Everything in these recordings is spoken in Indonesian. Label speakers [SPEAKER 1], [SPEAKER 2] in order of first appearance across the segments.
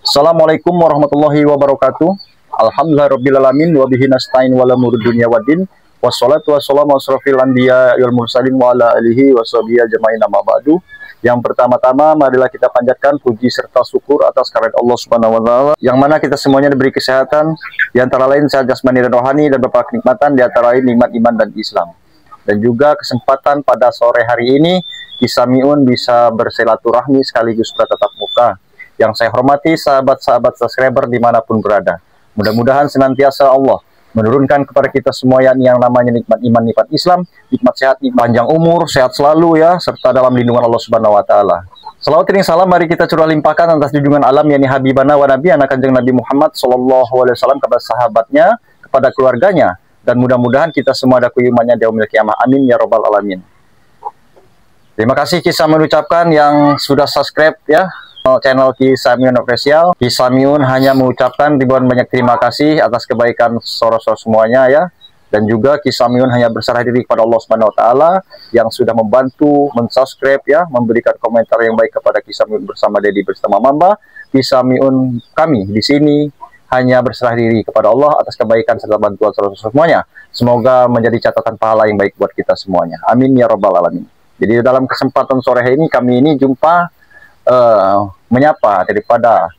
[SPEAKER 1] Assalamualaikum warahmatullahi wabarakatuh. Alhamdulillahirabbil alamin wa bihi nasta'in wala murud dunya waddin. Wassalatu wassalamu asrofil anbiya wal mursalin wa ala alihi washabihi ajmain amma ba'du. Yang pertama-tama marilah kita panjatkan puji serta syukur atas kehadirat Allah Subhanahu wa taala yang mana kita semuanya diberi kesehatan, di antara lain sehat jasmani dan rohani, dan beberapa kenikmatan di antara lain nikmat iman dan Islam. Dan juga kesempatan pada sore hari ini Kisah Miun bisa bersilaturahmi sekaligus bertatap muka. Yang saya hormati sahabat-sahabat subscriber dimanapun berada. Mudah-mudahan senantiasa Allah menurunkan kepada kita semua yang namanya nikmat iman, nikmat Islam, nikmat sehat, nikmat panjang umur, sehat selalu ya, serta dalam lindungan Allah Subhanahu wa taala. Salawat dan salam mari kita curah limpahkan atas junjungan alam yakni Habibana wa Nabi anak kanjeng Nabi Muhammad sallallahu alaihi wasallam, kepada sahabatnya, kepada keluarganya, dan mudah-mudahan kita semua ada keimanannya di yaumil qiyamah. Amin ya rabbal alamin. Terima kasih Kisah mengucapkan yang sudah subscribe ya channel Kisah Miun Official. Kisah Miun hanya mengucapkan ribuan banyak terima kasih atas kebaikan saudara-saudara semuanya ya. Dan juga Kisah Miun hanya berserah diri kepada Allah Subhanahu wa taala yang sudah membantu mensubscribe ya, memberikan komentar yang baik kepada Kisah Miun bersama Dedi bersama Mamba. Kisah Miun kami di sini hanya berserah diri kepada Allah atas kebaikan serta bantuan saudara-saudara semuanya. Semoga menjadi catatan pahala yang baik buat kita semuanya. Amin ya rabbal alamin. Jadi dalam kesempatan sore ini kami ini jumpa menyapa daripada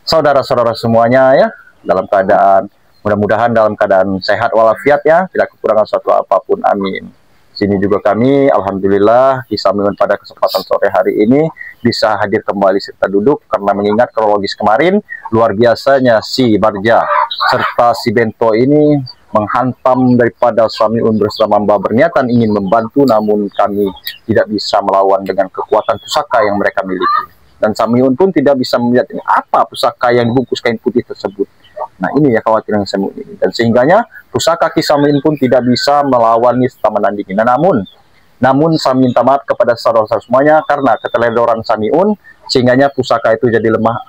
[SPEAKER 1] saudara-saudara semuanya ya, dalam keadaan mudah-mudahan dalam keadaan sehat walafiat ya, tidak kekurangan suatu apapun, amin. Sini juga kami alhamdulillah Kisah Miun pada kesempatan sore hari ini bisa hadir kembali serta duduk karena mengingat kronologis kemarin luar biasanya si Barja serta si Bento ini menghantam daripada Samiun bersama Mamba berniatan ingin membantu, namun kami tidak bisa melawan dengan kekuatan pusaka yang mereka miliki. Dan Samiun pun tidak bisa melihat ini apa pusaka yang dibungkus kain putih tersebut. Nah ini ya khawatiran Samiun ini. Dan sehingganya pusaka Kisah Miun pun tidak bisa melawan serta menandingi. Nah, namun saya minta maaf kepada saudara-saudara semuanya karena keteledoran Samiun sehingganya pusaka itu jadi lemah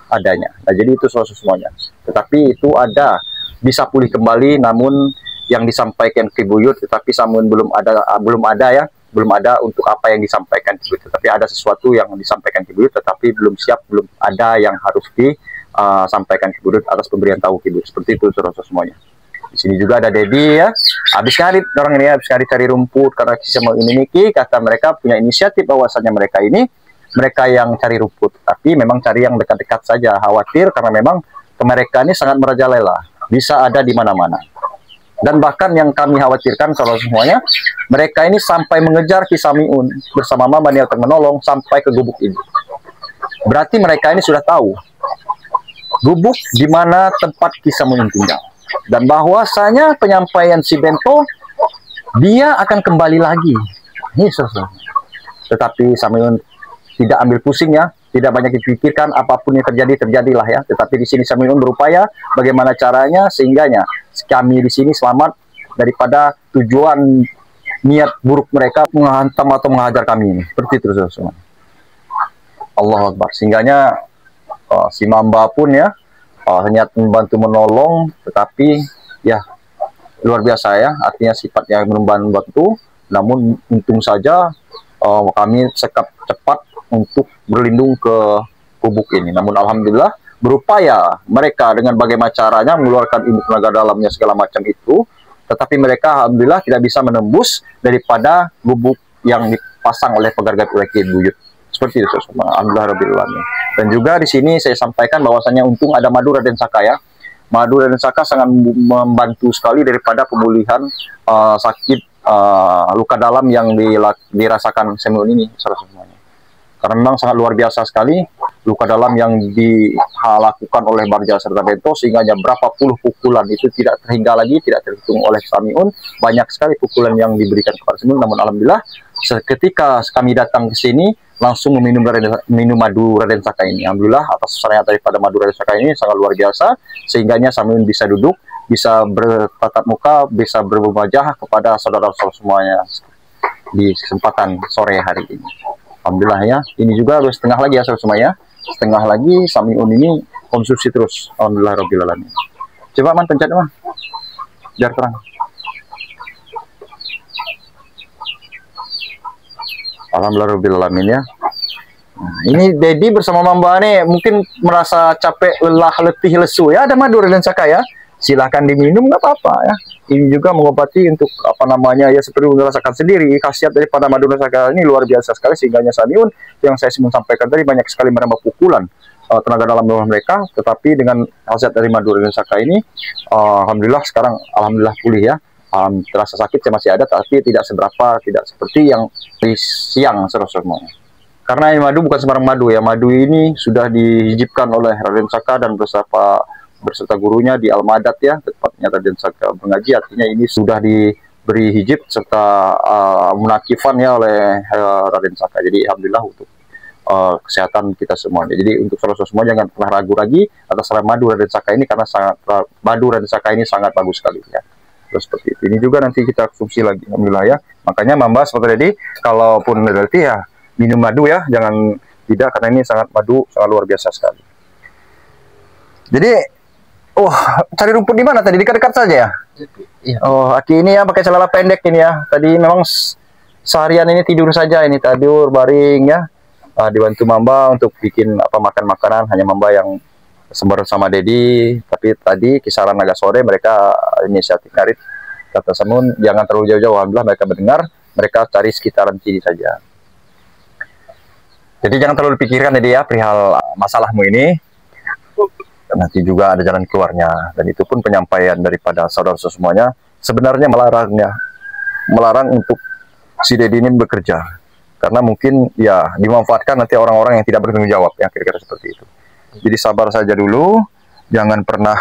[SPEAKER 1] adanya. Nah jadi itu saudara semuanya. Tetapi itu ada bisa pulih kembali, namun yang disampaikan ke Buyut tetapi Samiun belum ada ya, belum ada untuk apa yang disampaikan ke Buyut, tetapi ada sesuatu yang disampaikan ke Buyut tetapi belum siap, belum ada yang harus disampaikan ke Buyut atas pemberian tahu ke Buyut. Seperti itu saudara semuanya. Di sini juga ada Dedi ya, habis ngarit orang ini habis ngarit cari rumput karena Kisah Miun ini kata mereka punya inisiatif bahwasanya mereka yang cari rumput, tapi memang cari yang dekat-dekat saja, khawatir karena memang mereka ini sangat merajalela, bisa ada di mana-mana. Dan bahkan yang kami khawatirkan saudara semuanya, mereka ini sampai mengejar Kisah Miun bersama Mamba niat menolong sampai ke gubuk ini. Berarti mereka ini sudah tahu gubuk di mana tempat Kisah Miun tinggal. Dan bahwasanya penyampaian si Bento dia akan kembali lagi. Ini saudara. Tetapi Samiun tidak ambil pusing ya, tidak banyak dipikirkan, apapun yang terjadi terjadilah ya. Tetapi di sini Samiun berupaya bagaimana caranya sehingganya kami di sini selamat daripada tujuan niat buruk mereka menghantam atau menghajar kami ini. Seperti itu saudara. Allahu Akbar. Sehingganya si Mamba pun ya niat membantu menolong, tetapi ya luar biasa ya, artinya sifatnya membantu. Namun untung saja kami sekap cepat untuk berlindung ke gubuk ini. Namun alhamdulillah berupaya mereka dengan bagaimana caranya mengeluarkan ilmu tenaga dalamnya segala macam itu, tetapi mereka alhamdulillah tidak bisa menembus daripada gubuk yang dipasang oleh pegargat oleh Ki Buyut. Seperti itu alhamdulillah. Dan juga di sini saya sampaikan bahwasannya untung ada madu Raden Saka ya. Madu Raden Saka sangat membantu sekali daripada pemulihan sakit luka dalam yang dirasakan Samiun ini saudara semuanya. Karena memang sangat luar biasa sekali luka dalam yang dilakukan oleh Barja serta Bento, sehingga berapa puluh pukulan itu tidak terhingga lagi, tidak terhitung oleh Samiun. Banyak sekali pukulan yang diberikan kepada Samiun. Namun alhamdulillah ketika kami datang ke sini langsung minum madu Raden Saka ini. Alhamdulillah atas sarana daripada madu Raden Saka ini sangat luar biasa, sehingganya Samiun bisa duduk, bisa bertatap muka, bisa berwajah kepada saudara-saudara semuanya di kesempatan sore hari ini. Alhamdulillah ya, ini juga setengah lagi ya saudara semuanya, setengah lagi Samiun ini konsumsi terus. Alhamdulillah rabbil alamin. Coba man pencet man, biar terang. Alhamdulillah rabbil alamin ya. Nah, ini Dedi bersama Mamba nih mungkin merasa capek, lelah, letih, lesu ya. Ada madu Raden Saka ya. Silahkan diminum nggak apa-apa ya. Ini juga mengobati untuk apa namanya ya, seperti merasakan sendiri khasiat daripada madu Raden Saka ini luar biasa sekali, sehingga Samiun yang saya sebelum sampaikan tadi banyak sekali menambah pukulan tenaga dalam rumah mereka, tetapi dengan khasiat dari madu Raden Saka ini alhamdulillah sekarang alhamdulillah pulih ya. Terasa sakit masih ada, tapi tidak seberapa, tidak seperti yang di siang semuanya. Karena ini madu bukan sembarang madu ya. Madu ini sudah dihijibkan oleh Raden Saka dan berserta gurunya di Al-Madat ya, tepatnya Raden Saka mengaji. Artinya ini sudah diberi hijib serta munakifan ya oleh Raden Saka. Jadi alhamdulillah untuk kesehatan kita semua. Jadi untuk saudara semua jangan pernah ragu lagi atas madu Raden Saka ini, karena madu Raden Saka ini sangat bagus sekali ya. Terus seperti itu. Ini juga nanti kita konsumsi lagi alhamdulillah ya. Makanya Mamba seperti tadi, kalaupun berarti ya minum madu ya, jangan tidak, karena ini madu sangat luar biasa sekali. Jadi, cari rumput di mana tadi? Dekat-dekat saja ya? Iya. Oh, Aki ini ya pakai celana pendek ini ya. Tadi memang seharian ini tidur saja, ini tidur baring ya. Dibantu Mamba untuk bikin makan makanan, hanya Mamba yang sembari sama Dedi. Tapi tadi kisaran agak sore mereka inisiatif narik, kata Samun jangan terlalu jauh-jauh. Alhamdulillah mereka mendengar, mereka cari sekitaran sini saja. Jadi jangan terlalu dipikirkan Dedi ya perihal masalahmu ini. Nanti juga ada jalan keluarnya, dan itu pun penyampaian daripada saudara semuanya sebenarnya melarang untuk si Dedi ini bekerja, karena mungkin ya dimanfaatkan nanti orang-orang yang tidak bertanggung jawab yang kira-kira seperti itu. Jadi sabar saja dulu, jangan pernah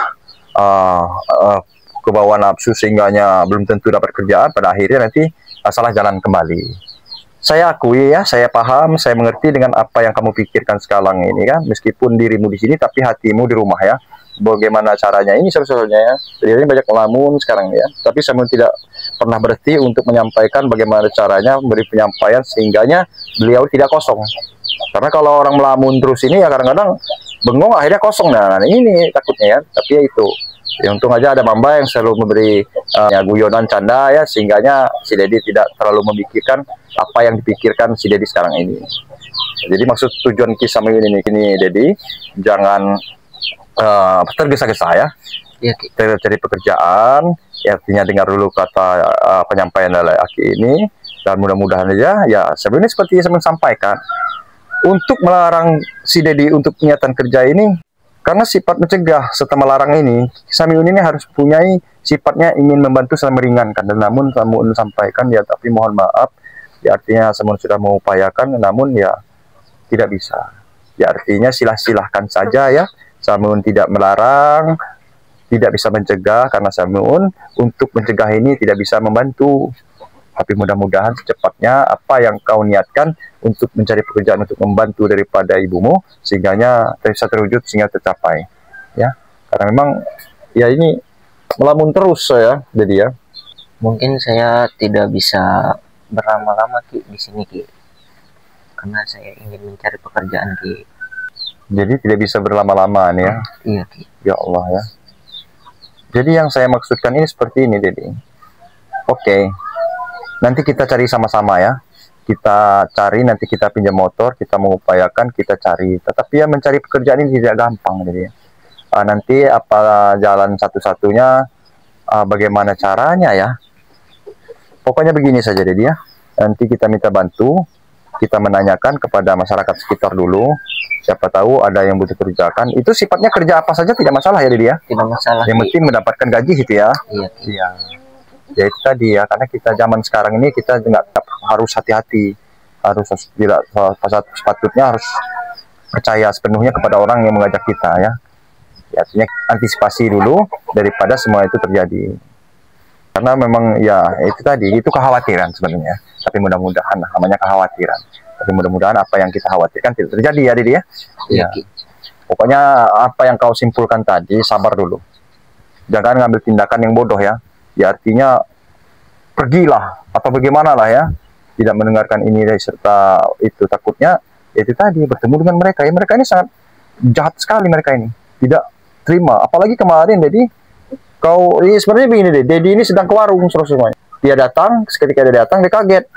[SPEAKER 1] kebawa nafsu sehingganya belum tentu dapat kerjaan, pada akhirnya nanti salah jalan kembali. Saya akui ya, saya paham, saya mengerti dengan apa yang kamu pikirkan sekarang ini kan. Meskipun dirimu di sini, tapi hatimu di rumah ya. Bagaimana caranya ini sebetulnya ya. Jadi banyak melamun sekarang ya. Tapi saya tidak pernah berhenti untuk menyampaikan bagaimana caranya memberi penyampaian sehingganya beliau tidak kosong. Karena kalau orang melamun terus ini ya kadang-kadang bengong, akhirnya kosong. Nah ini takutnya ya. Tapi ya itu. Ya, untung aja ada Mamba yang selalu memberi guyonan canda ya, sehingganya si Dedi tidak terlalu memikirkan apa yang dipikirkan si Dedi sekarang ini. Jadi maksud tujuan kisah ini Dedi, jangan tergesa-gesa ya. Cari pekerjaan, ya, artinya dengar dulu kata penyampaian dari Aki ini, dan mudah-mudahan aja ya sebenarnya seperti yang saya sampaikan, untuk melarang si Dedi untuk niatan kerja ini. Karena sifat mencegah serta melarang ini, Samiun ini harus punyai sifatnya ingin membantu dan meringankan. Dan namun Samiun sampaikan ya, tapi mohon maaf, ya artinya Samiun sudah mengupayakan, namun ya tidak bisa. Ya artinya silahkan saja ya, Samiun tidak melarang, tidak bisa mencegah, karena Samiun untuk mencegah ini tidak bisa membantu. Tapi mudah-mudahan secepatnya apa yang kau niatkan untuk mencari pekerjaan untuk membantu daripada ibumu, sehingganya bisa terwujud, sehingga tercapai ya. Karena memang ya ini melamun terus ya, jadi ya
[SPEAKER 2] mungkin saya tidak bisa berlama-lama Ki di sini Ki, karena saya ingin mencari pekerjaan Ki.
[SPEAKER 1] Jadi tidak bisa berlama-lama nih ya.
[SPEAKER 2] Iya Ki.
[SPEAKER 1] Ya Allah ya. Jadi yang saya maksudkan ini seperti ini Dedi. Oke. Nanti kita cari sama-sama ya. Kita cari, nanti kita pinjam motor, kita mengupayakan, kita cari. Tetapi ya mencari pekerjaan ini tidak gampang. Jadi nanti apa jalan satu-satunya, bagaimana caranya ya. Pokoknya begini saja Dedi ya. Nanti kita minta bantu, kita menanyakan kepada masyarakat sekitar dulu. Siapa tahu ada yang butuh kerjakan. Itu sifatnya kerja apa saja tidak masalah ya Dedi ya.
[SPEAKER 2] Tidak masalah.
[SPEAKER 1] Yang penting mendapatkan gaji gitu ya.
[SPEAKER 2] Iya.
[SPEAKER 1] Iya. Ya itu tadi ya, karena kita zaman sekarang ini kita harus hati-hati, harus tidak sepatutnya harus percaya sepenuhnya kepada orang yang mengajak kita ya. Ya artinya antisipasi dulu daripada semua itu terjadi. Karena memang ya itu tadi, itu kekhawatiran sebenarnya. Tapi mudah-mudahan namanya kekhawatiran. Tapi mudah-mudahan apa yang kita khawatirkan tidak terjadi ya Didi ya. Ya. Pokoknya apa yang kau simpulkan tadi, sabar dulu. Jangan ngambil tindakan yang bodoh ya. Ya artinya pergilah atau bagaimana lah ya, tidak mendengarkan ini serta itu, takutnya itu tadi bertemu dengan mereka ya. Mereka ini sangat jahat sekali, mereka ini tidak terima. Apalagi kemarin Dedi, kau ini sebenarnya begini deh, Dedi ini sedang ke warung semuanya. Dia datang, ketika dia datang dia kaget,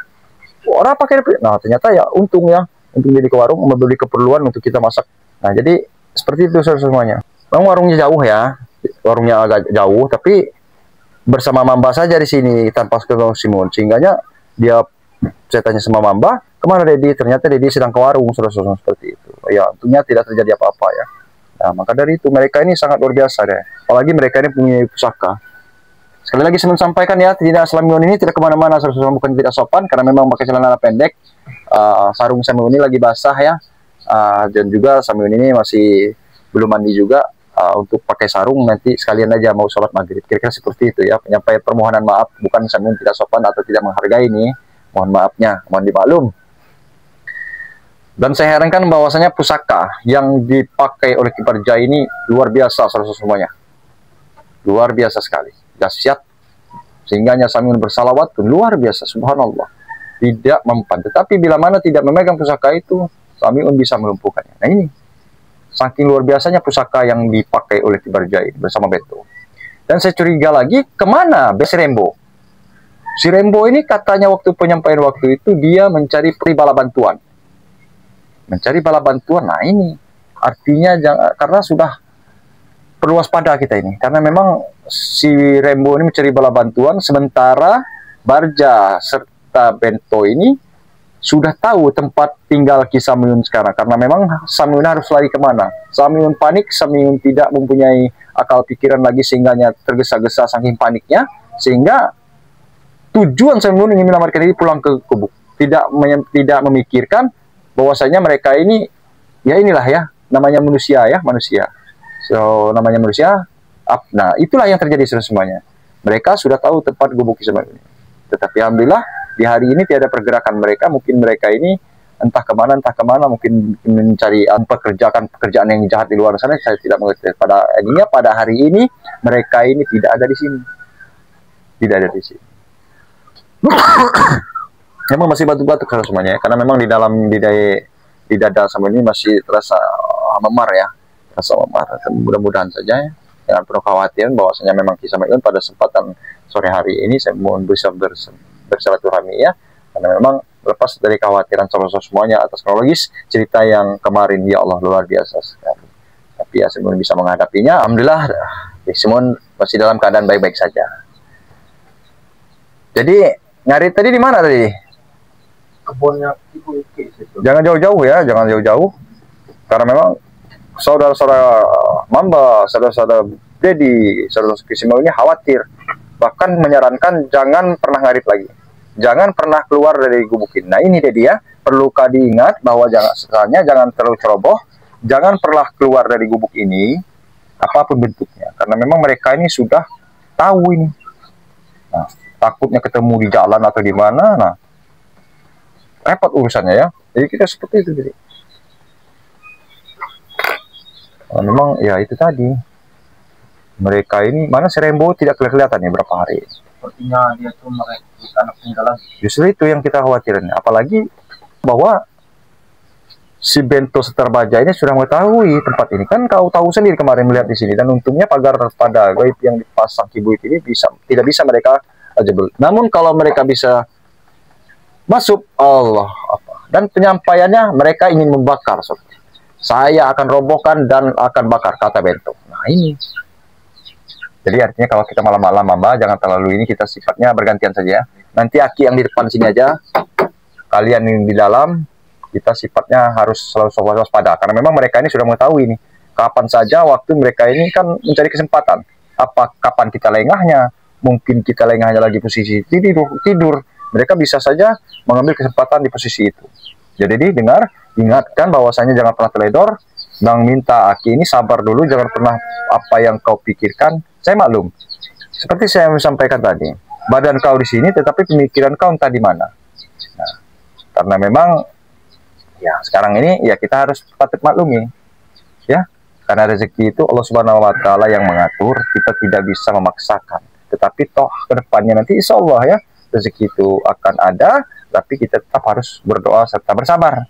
[SPEAKER 1] orang pakai. Nah ternyata ya untung ya untuk jadi ke warung, membeli keperluan untuk kita masak. Nah, jadi seperti itu semuanya. Memang warungnya jauh ya, warungnya agak jauh, tapi bersama Mamba saja di sini tanpa ketemu Simon. Sehingganya dia, saya tanya sama Mamba, kemana Dedi? Ternyata Dedi sedang ke warung, saudara-saudara, seperti itu. Ya, tentunya tidak terjadi apa-apa ya. Nah, maka dari itu mereka ini sangat luar biasa deh. Apalagi mereka ini punya pusaka. Sekali lagi saya sampaikan ya, tidak Samiun ini tidak kemana-mana, saudara-saudara, bukan tidak sopan, karena memang pakai celana pendek. Sarung Samiun ini lagi basah ya, dan juga Samiun ini masih belum mandi juga. Untuk pakai sarung nanti sekalian aja mau sholat maghrib, kira-kira seperti itu ya. Penyampaian permohonan maaf, bukan Samiun tidak sopan atau tidak menghargai ini, mohon maafnya, mohon dimaklum. Dan saya herankan bahwasanya pusaka yang dipakai oleh Ki Parja ini luar biasa, saudara semuanya. Luar biasa sekali, dahsyat. Sehingga Samiun bersalawat pun luar biasa, subhanallah. Tidak mempan. Tetapi bila mana tidak memegang pusaka itu, Samiun bisa melumpuhkannya. Nah ini, saking luar biasanya pusaka yang dipakai oleh Ki Parja ini bersama Beto. Dan saya curiga lagi, kemana si Rembo? Si Rembo ini katanya waktu penyampaian waktu itu, dia mencari bala bantuan. Mencari bala bantuan, nah ini artinya karena sudah perlu waspada kita ini, karena memang si Rembo ini mencari bala bantuan, sementara Barja serta Bento ini sudah tahu tempat tinggal Ki Samiun sekarang, karena memang Samiun harus lari kemana. Samiun panik, Samiun tidak mempunyai akal pikiran lagi, sehingga tergesa-gesa saking paniknya, sehingga tujuan Samiun ingin menyelamatkan diri pulang ke gubuk, tidak memikirkan bahwasanya mereka ini, ya inilah ya, namanya manusia ya, manusia. So, namanya manusia. Nah, itulah yang terjadi semuanya. Mereka sudah tahu tempat gubuk Ki Samiun ini. Tetapi alhamdulillah di hari ini tidak ada pergerakan mereka. Mungkin mereka ini entah kemana, mungkin mencari pekerjaan yang jahat di luar sana. Saya tidak mengerti. Pada hari ini mereka ini tidak ada di sini. Tidak ada di sini. Memang masih batuk-batuk semuanya, karena memang di dada sama ini masih terasa memar ya, terasa memar. Mudah-mudahan saja ya, jangan perlu khawatir bahwasanya memang Ki Samiun pada kesempatan sore hari ini saya mohon bisa bersilaturahmi ya, karena memang lepas dari kekhawatiran saudara semuanya atas kronologis cerita yang kemarin, ya Allah luar biasa sekali. Tapi ya Simon bisa menghadapinya, alhamdulillah. Simon masih dalam keadaan baik-baik saja. Jadi nyari tadi di mana tadi?
[SPEAKER 2] Kebunnya Ibu Iki.
[SPEAKER 1] Jangan jauh-jauh ya, jangan jauh-jauh. Karena memang saudara-saudara Mamba, saudara-saudara Dedi, saudara-saudara Ki Samiun ini khawatir. Bahkan menyarankan jangan pernah ngarit lagi. Jangan pernah keluar dari gubuk ini. Nah ini Dedi ya, perlu diingat bahwa jangan terlalu ceroboh. Jangan pernah keluar dari gubuk ini, apapun bentuknya. Karena memang mereka ini sudah tahu ini. Nah, takutnya ketemu di jalan atau di mana, nah repot urusannya ya. Jadi kita seperti itu. Jadi memang ya itu tadi, mereka ini mana si Rembo tidak kelihatan ya berapa hari.
[SPEAKER 2] Sepertinya dia tuh merekrut anak tinggalan.
[SPEAKER 1] Justru itu yang kita khawatirin. Apalagi bahwa si Bento Seterbaja ini sudah mengetahui tempat ini. Kan kau tahu sendiri kemarin melihat di sini. Dan untungnya pagar pada gaib yang dipasang Ki Buit ini tidak bisa mereka jebol. Namun kalau mereka bisa masuk, Allah apa. Dan penyampaiannya mereka ingin membakar. Saya akan robohkan dan akan bakar, kata Bento. Nah ini. Jadi artinya kalau kita malam-malam Mamba, jangan terlalu ini, kita sifatnya bergantian saja. Nanti Aki yang di depan sini aja, kalian yang di dalam, kita sifatnya harus selalu waspada. Karena memang mereka ini sudah mengetahui ini. Kapan saja waktu mereka ini kan mencari kesempatan. Kapan kita lengahnya, mungkin kita lengahnya lagi posisi tidur. Mereka bisa saja mengambil kesempatan di posisi itu. Jadi dengar, ingatkan bahwasanya jangan pernah teledor. Bang minta Aki ini sabar dulu, jangan pernah apa yang kau pikirkan. Saya maklum. Seperti saya sampaikan tadi, badan kau di sini, tetapi pemikiran kau entah di mana. Nah, karena memang ya sekarang ini ya kita harus patut maklumi, ya. Karena rezeki itu Allah Subhanahu Wa Taala yang mengatur, kita tidak bisa memaksakan. Tetapi toh kedepannya nanti Insya Allah ya rezeki itu akan ada, tapi kita tetap harus berdoa serta bersabar.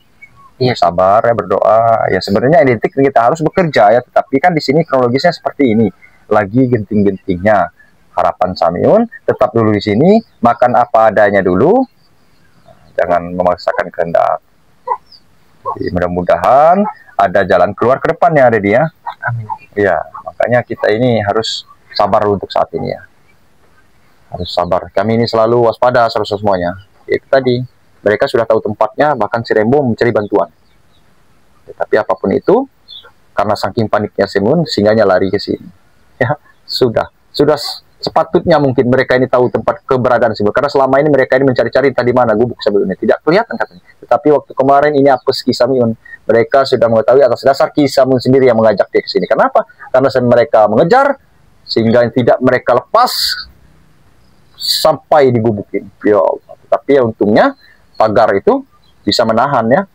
[SPEAKER 1] Iya, sabar ya, berdoa. Ya sebenarnya identik kita harus bekerja ya, tetapi kan di sini kronologisnya seperti ini. Lagi genting-gentingnya harapan Samiun, tetap dulu di sini, makan apa adanya dulu. Jangan memaksakan kehendak. Jadi, mudah-mudahan ada jalan keluar ke depannya, Dedi ya.
[SPEAKER 2] Amin.
[SPEAKER 1] Ya, makanya kita ini harus sabar untuk saat ini ya. Harus sabar. Kami ini selalu waspada semuanya. Itu tadi, mereka sudah tahu tempatnya, bahkan si Rembo mencari bantuan. Tapi apapun itu, karena saking paniknya Semun, singganya lari ke sini. Ya, sudah sepatutnya mungkin mereka ini tahu tempat keberadaan Semun. Karena selama ini mereka ini mencari-cari tadi mana gubuk sebelumnya. Tidak kelihatan katanya. Tetapi waktu kemarin ini apes Ki Samiun. Mereka sudah mengetahui atas dasar Ki Samiun sendiri yang mengajak dia ke sini. Kenapa? Karena mereka mengejar, sehingga tidak mereka lepas sampai di gubuk ini. Ya Allah. Tapi ya untungnya pagar itu bisa menahan ya.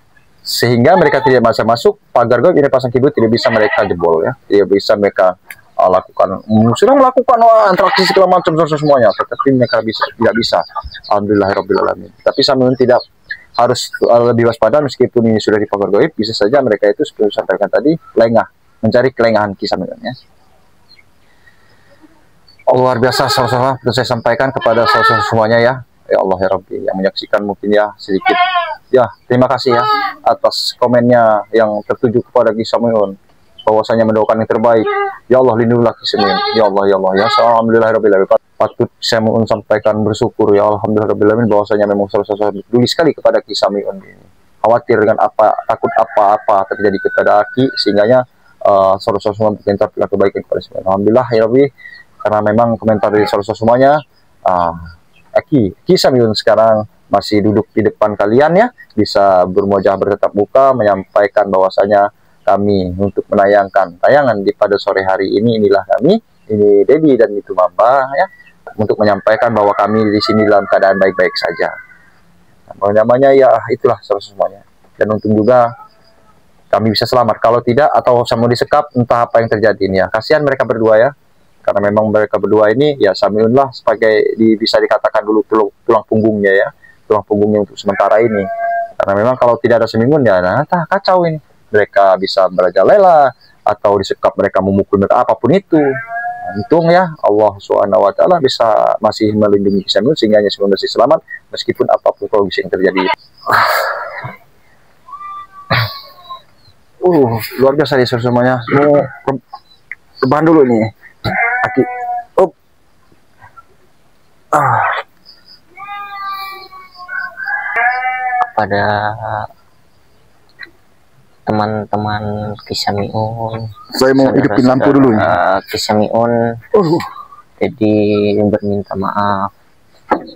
[SPEAKER 1] Sehingga mereka tidak bisa masuk, pagar ini pasang kibut tidak bisa mereka jebol ya, tidak bisa mereka lakukan, sudah melakukan interaksi segala macam semuanya, tetapi mereka tidak bisa. Alhamdulillahirobbilalamin. Tapi Samiun tidak harus lebih waspada meskipun ini sudah di pagar gaib, bisa saja mereka itu seperti sampaikan tadi lengah, mencari kelengahan Ki Samiun ya. Luar biasa saudara, saya sampaikan kepada saudara semuanya ya. Ya Allah ya Rabbi, yang menyaksikan mungkin ya sedikit. Ya, terima kasih ya atas komennya yang tertuju kepada Ki Samiun, bahwasanya mendoakan yang terbaik. Ya Allah, lindungilah Ki Samiun. Ya Allah, ya Allah, ya alhamdulillahirabbil. Patut saya sampaikan bersyukur ya alhamdulillahirabbil, bahwasanya memang saudara peduli sekali kepada Ki Samiun ini. Khawatir dengan takut apa-apa terjadi kepada Ki, sehingganya saudara semua berkomentar kebaikan kepada Samiun. Alhamdulillah ya Rabbi, karena memang komentar dari saudara semuanya, Ki Samiun sekarang masih duduk di depan kalian ya, bisa berwajah bertatap muka menyampaikan bahwasanya kami untuk menayangkan tayangan di pada sore hari ini, inilah kami, ini Dedi dan itu Mamba ya, untuk menyampaikan bahwa kami di sini dalam keadaan baik-baik saja. Namanya ya itulah semuanya. Dan untung juga kami bisa selamat, kalau tidak atau sama disekap entah apa yang terjadi ini ya. Kasihan mereka berdua ya. Karena memang mereka berdua ini ya Samiun lah sebagai bisa dikatakan dulu tulang punggungnya ya, tulang punggungnya untuk sementara ini. Karena memang kalau tidak ada Samiun ya kacau ini. Mereka bisa merajalela atau disekap mereka memukul mereka apapun itu. Untung ya Allah Subhanahu wa taala bisa masih melindungi Samiun sehingga Samiun masih selamat meskipun apapun kondisi yang terjadi. Luar biasa nih semuanya. Mau rebahan dulu nih.
[SPEAKER 2] Kepada teman-teman Ki Samiun,
[SPEAKER 1] saya mau hidupin lampu dulu
[SPEAKER 2] Ki Samiun, jadi berminta maaf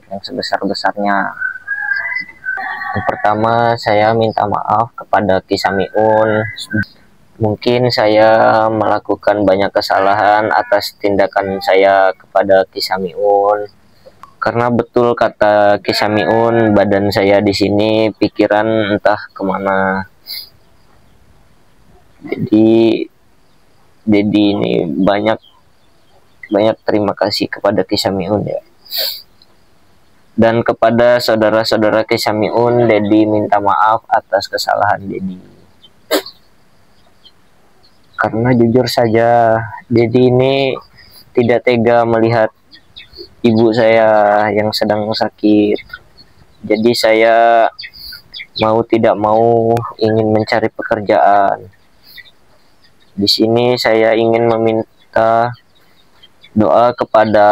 [SPEAKER 2] yang sebesar-besarnya. Yang pertama, saya minta maaf kepada Ki Samiun. Mungkin saya melakukan banyak kesalahan atas tindakan saya kepada Ki Samiun. Karena betul kata Ki Samiun, badan saya di sini, pikiran entah kemana. Jadi ini banyak terima kasih kepada Ki Samiun ya. Dan kepada saudara-saudara Ki Samiun, Dedi minta maaf atas kesalahan Dedi. Karena jujur saja, Dedi ini tidak tega melihat ibu saya yang sedang sakit. Jadi saya mau tidak mau ingin mencari pekerjaan. Di sini saya ingin meminta doa kepada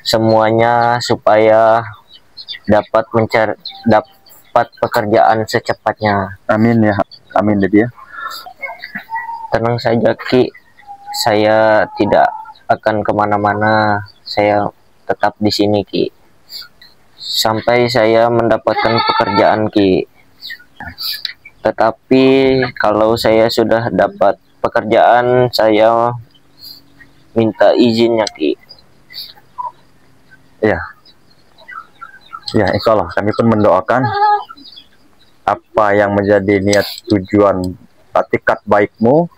[SPEAKER 2] semuanya supaya dapat pekerjaan secepatnya.
[SPEAKER 1] Amin ya, amin ya.
[SPEAKER 2] Tenang saja Ki, saya tidak akan kemana-mana. Saya tetap di sini Ki, sampai saya mendapatkan pekerjaan Ki. Tetapi kalau saya sudah dapat pekerjaan, saya minta izinnya Ki.
[SPEAKER 1] Ya, insya Allah kami pun mendoakan apa yang menjadi niat tujuan atikat baikmu.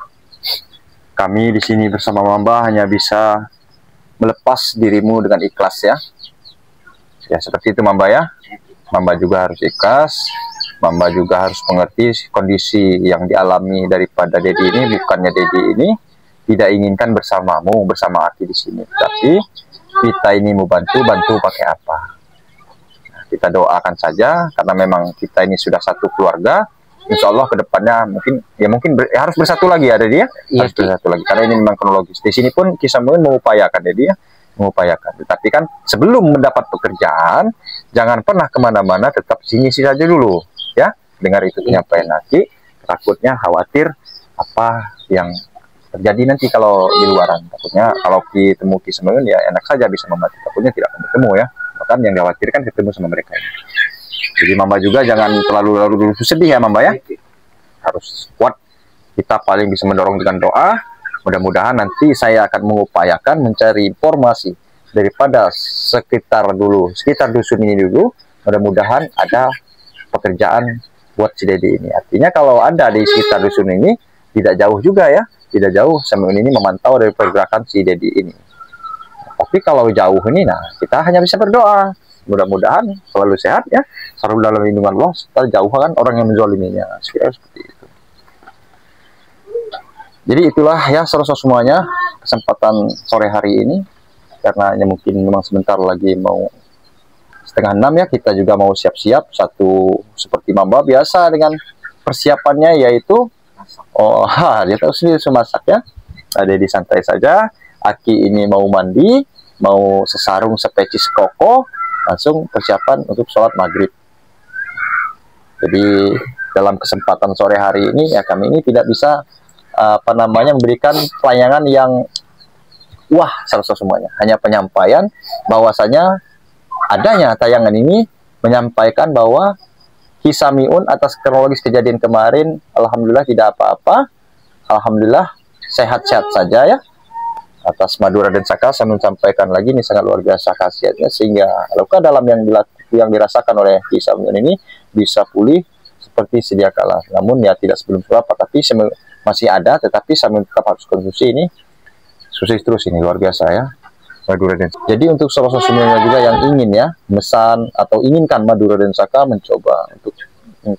[SPEAKER 1] Kami di sini bersama Mamba hanya bisa melepas dirimu dengan ikhlas ya. Ya seperti itu Mamba ya. Mamba juga harus ikhlas. Mamba juga harus mengerti kondisi yang dialami daripada Dedi ini. Bukannya Dedi ini tidak inginkan bersamamu, bersama Aki di sini. Tapi kita ini mau bantu pakai apa? Nah, kita doakan saja karena memang kita ini sudah satu keluarga. insya Allah kedepannya harus bersatu lagi ada dia, harus bersatu lagi karena ini memang kronologis. Di sini pun Ki Samuel mengupayakan dia, mengupayakan. Tetapi kan sebelum mendapat pekerjaan, jangan pernah kemana-mana, tetap sini saja dulu, ya. Dengar itu penyampaian nanti, takutnya khawatir apa yang terjadi nanti kalau di luaran. Takutnya kalau ketemu Ki Samuel ya enak saja bisa membantu, takutnya tidak akan bertemu ya. Bahkan yang dikhawatirkan ketemu sama mereka ini. Jadi Mamba juga jangan terlalu sedih ya Mamba ya. Harus kuat. Kita paling bisa mendorong dengan doa. Mudah-mudahan nanti saya akan mengupayakan mencari informasi daripada sekitar dusun ini dulu. Mudah-mudahan ada pekerjaan buat si Dedi ini. Artinya kalau ada di sekitar dusun ini tidak jauh juga ya. Tidak jauh Samuel ini memantau dari pergerakan si Dedi ini. Tapi kalau jauh ini, nah kita hanya bisa berdoa. Mudah-mudahan selalu sehat ya, selalu dalam lindungan Allah, serta jauhkan orang yang menzaliminya. Sekiranya seperti itu. Jadi itulah ya saudara semuanya kesempatan sore hari ini. Karena mungkin memang sebentar lagi mau 5:30 ya, kita juga mau siap-siap seperti Mamba biasa dengan persiapannya yaitu dia tahu sendiri masak ya. Ada di santai saja. Aki ini mau mandi, mau sesarung sepecis koko, langsung persiapan untuk sholat maghrib. Jadi dalam kesempatan sore hari ini ya kami ini tidak bisa memberikan pelayanan yang wah semuanya. Hanya penyampaian bahwasanya adanya tayangan ini menyampaikan bahwa Ki Samiun atas kronologis kejadian kemarin, alhamdulillah tidak apa-apa, alhamdulillah sehat-sehat saja ya. Atas Madura dan Saka saya menyampaikan lagi ini sangat luar biasa khasiatnya sehingga luka dalam yang dirasakan oleh Ki Samiun ini bisa pulih seperti sedia kala. Namun ya tidak sebelum apa tapi masih ada, tetapi Samiun tetap harus konsumsi ini sukses terus ini luar biasa ya. Madura dan Saka. Jadi untuk saudara semuanya juga yang ingin ya memesan atau inginkan Madura dan Saka mencoba untuk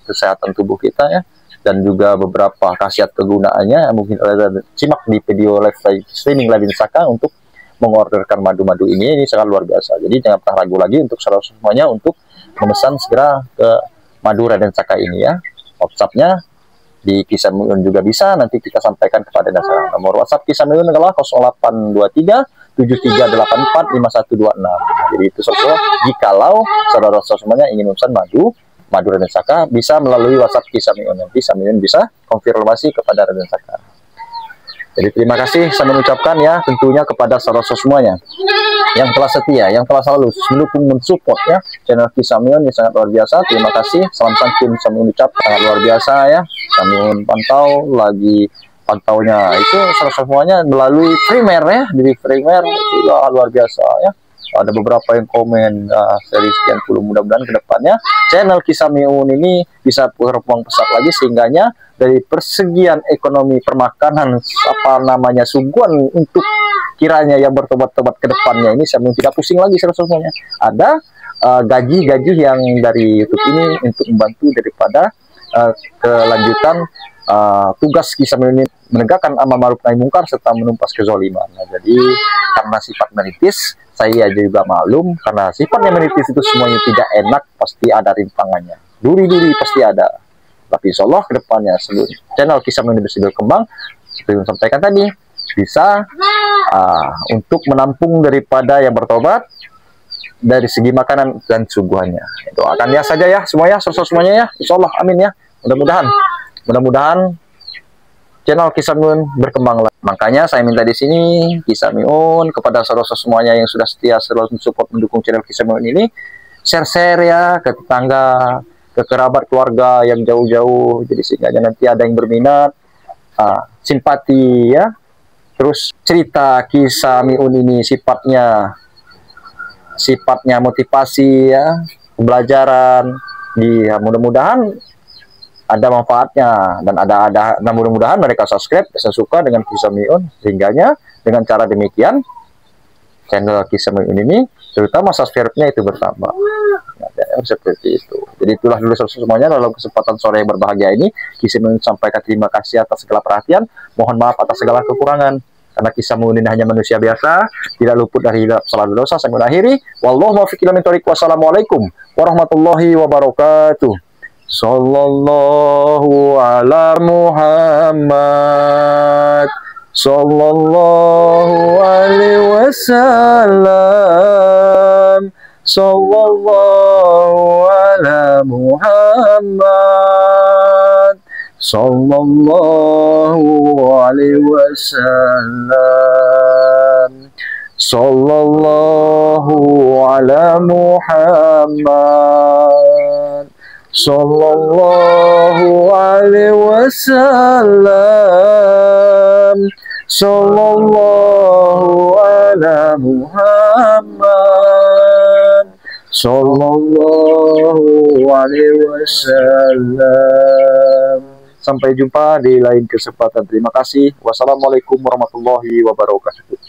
[SPEAKER 1] kesehatan tubuh kita ya, dan juga beberapa khasiat kegunaannya mungkin simak di video live streaming Ladin Saka untuk mengorderkan madu-madu ini sangat luar biasa. Jadi jangan pernah ragu lagi untuk saudara semuanya untuk memesan segera ke Madura dan Saka ini ya. WhatsApp-nya di Ki Samuel juga bisa, nanti kita sampaikan kepada dasar. Nomor WhatsApp Ki Samuel adalah 0823 7384 5126. Jadi itu saudara, jikalau saudara semuanya ingin memesan Madura dan Saka bisa melalui WhatsApp Ki Samuel. Nanti Samuel bisa konfirmasi kepada Raden Saka. Jadi terima kasih saya mengucapkan ya tentunya kepada saudara semuanya yang telah setia, yang telah selalu mendukung, mensupport ya channel Ki Samuel ini sangat luar biasa. Terima kasih. Salam santun Samuel ucap sangat luar biasa ya. Samuel pantau lagi pantaunya itu saudara semuanya melalui primer ya, di primer itu luar biasa ya. Ada beberapa yang komen seri sekian puluh, mudah-mudahan kedepannya channel Ki Samuel ini bisa berkembang pesat lagi sehingganya dari persegian ekonomi permakanan suguhan untuk kiranya yang bertobat-tobat kedepannya ini Samuel tidak pusing lagi semuanya. Ada gaji-gaji yang dari YouTube ini untuk membantu daripada kelanjutan tugas Ki Samuel ini menegakkan amar ma'ruf nahi mungkar serta menumpas kezaliman. Nah, jadi karena sifat menitis, saya juga maklum karena sifatnya menitis itu semuanya tidak enak, pasti ada rintangannya. Duri-duri pasti ada. Tapi insya Allah kedepannya seluruh channel Ki Samuel ini bisa berkembang. Seperti yang sampaikan tadi, bisa untuk menampung daripada yang bertobat dari segi makanan dan suguhannya. Doakan ya saja ya semuanya, semuanya ya. Insya Allah, amin ya. Mudah-mudahan channel Ki Samuel berkembang. Makanya saya minta di sini Ki Samuel kepada saudara semuanya yang sudah setia selalu support mendukung channel Ki Samuel ini, share ya ke tetangga, ke kerabat keluarga yang jauh-jauh. Jadi sehingga nanti ada yang berminat, simpati ya. Terus cerita Ki Samuel ini sifatnya motivasi ya, pembelajaran. Ya, mudah-mudahan ada manfaatnya dan dan mudah-mudahan mereka subscribe, bisa suka dengan Ki Samuel sehingganya dengan cara demikian channel Ki Samuel ini terutama subscribe-nya itu bertambah. Nah, seperti itu. Jadi itulah dulu semuanya dalam kesempatan sore yang berbahagia ini. Ki Samuel sampaikan terima kasih atas segala perhatian, mohon maaf atas segala kekurangan. Karena Ki Samuel ini hanya manusia biasa, tidak luput dari salah dosa. Saya mengakhiri. Wallahu muwaffiq ila thoriq. Wassalamualaikum warahmatullahi wabarakatuh. Sallallahu ala Muhammad. Sallallahu alaihi wasallam. Sallallahu ala Muhammad. Sallallahu alaihi wasallam. Sallallahu ala Muhammad. Sallallahu alaihi wasallam. Sallallahu ala Muhammad. Sallallahu alaihi wasallam. Sampai jumpa di lain kesempatan. Terima kasih. Wassalamualaikum warahmatullahi wabarakatuh.